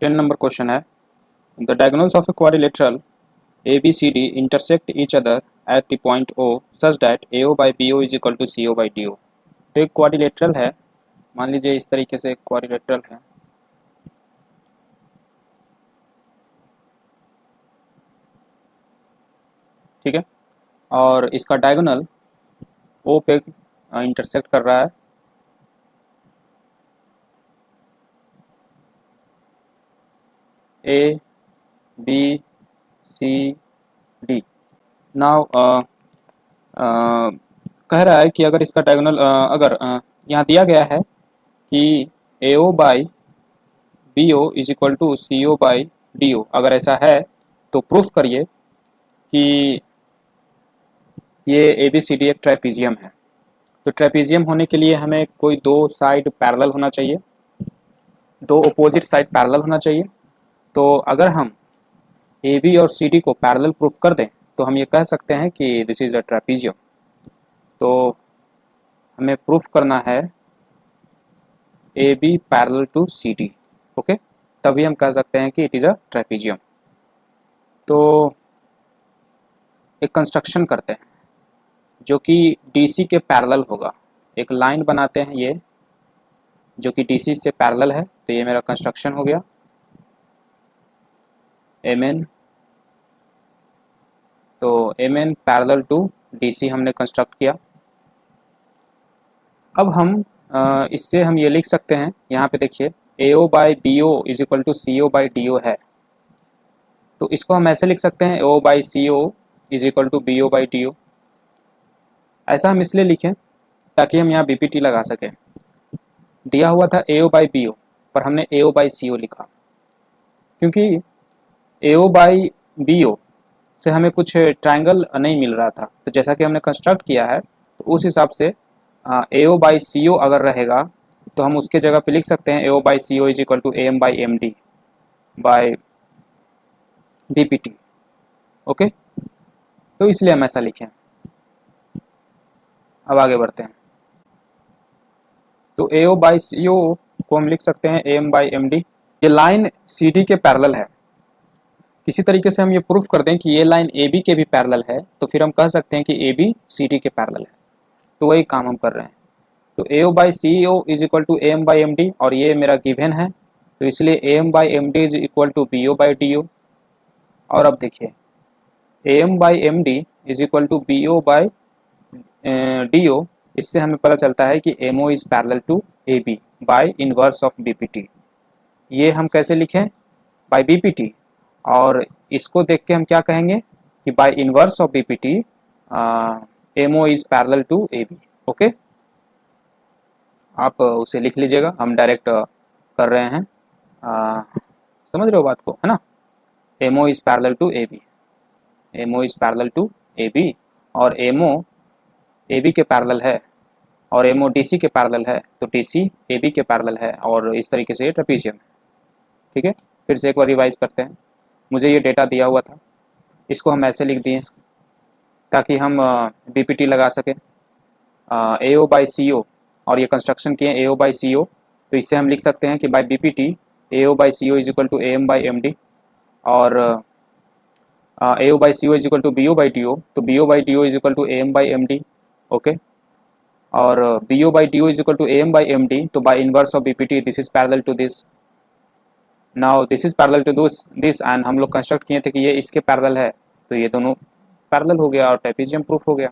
10 number question है the diagonals of a quadrilateral ABCD intersect each other at the point O such that AO by BO is equal to CO by DO। तो एक quadrilateral है, मान लीजिए इस तरीके से एक क्वाड्रिलेटरल है। ठीक है, और इसका डायगोनल O पे इंटरसेक्ट कर रहा है ABCD। नाउ कह रहा है कि अगर इसका डायगोनल अगर यहाँ दिया गया है कि AO by BO is equal to CO by DO, अगर ऐसा है तो प्रूफ करिए कि ये ABCD एक ट्रेपीजियम है। तो ट्रेपीजियम होने के लिए हमें कोई दो साइड पैरेलल होना चाहिए, दो अपोजिट साइड पैरेलल होना चाहिए। तो अगर हम AB और CD को पैरेलल प्रूफ कर दें तो हम ये कह सकते हैं कि दिस इज अ ट्रेपीजियम। तो हमें प्रूफ करना है AB parallel to CD, okay, तभी हम कह सकते हैं कि इट इज़ अ ट्रेपीजियम। तो एक कंस्ट्रक्शन करते हैं जो कि DC के पैरेलल होगा। एक लाइन बनाते हैं ये जो कि DC से पैरेलल है। तो ये मेरा कंस्ट्रक्शन हो गया MN। तो MN पैरेलल टू DC हमने कंस्ट्रक्ट किया। अब हम इससे हम ये लिख सकते हैं, यहाँ पे देखिए AO by BO is equal to CO by DO है। तो इसको हम ऐसे लिख सकते हैं AO by CO is equal to BO by DO। ऐसा हम इसलिए लिखें ताकि हम यहाँ BPT लगा सकें। दिया हुआ था AO बाई BO पर हमने AO बाई CO लिखा, क्योंकि AO बाई BO से हमें कुछ ट्रायंगल नहीं मिल रहा था। तो जैसा कि हमने कंस्ट्रक्ट किया है तो उस हिसाब से AO बाई CO अगर रहेगा तो हम उसके जगह पे लिख सकते हैं AO by CO is equal to AM by MD by BPT, okay. तो इसलिए हम ऐसा लिखें। अब आगे बढ़ते हैं। तो AO बाई CO को हम लिख सकते हैं AM बाई MD। ये लाइन CD के पैरेलल है। किसी तरीके से हम ये प्रूफ कर दें कि ये लाइन AB के भी पैरेलल है तो फिर हम कह सकते हैं कि AB CD के पैरेलल है। तो वही काम हम कर रहे हैं। तो AO by CO is equal to AM by MD और ये मेरा गिवन है, तो इसलिए AM by MD is equal to BO by DO। और अब देखिए AM by MD is equal to BO by DO, इससे हमें पता चलता है कि MO is parallel to AB by inverse of BPT। ये हम कैसे लिखें? बाई BPT, और इसको देख के हम क्या कहेंगे कि by inverse of BPT MO is parallel to AB, okay. आप उसे लिख लीजिएगा, हम डायरेक्ट कर रहे हैं। समझ रहे हो बात को, है ना। MO is parallel to AB, MO is parallel to AB, और MO AB के पैरेलल है और MO DC के पैरेलल है, तो DC AB के पैरेलल है, और इस तरीके से ये ट्रेपीजियम है। ठीक है, फिर से एक बार रिवाइज करते हैं। मुझे ये डेटा दिया हुआ था, इसको हम ऐसे लिख दिए ताकि हम BPT लगा सकें AO बाई CO, और ये कंस्ट्रक्शन किए AO बाई CO। तो इससे हम लिख सकते हैं कि by BPT AO by CO is equal to AM by MD, और AO by CO is equal to BO by DO। तो BO by DO is equal to AM by MD, okay. और BO by DO is equal to AM by MD, तो by inverse of BPT this is parallel to this. Now this is parallel to this and हम लोग construct किए थे कि ये इसके parallel है, तो ये दोनों पैरेलल हो गया और ट्रेपीजियम प्रूफ हो गया।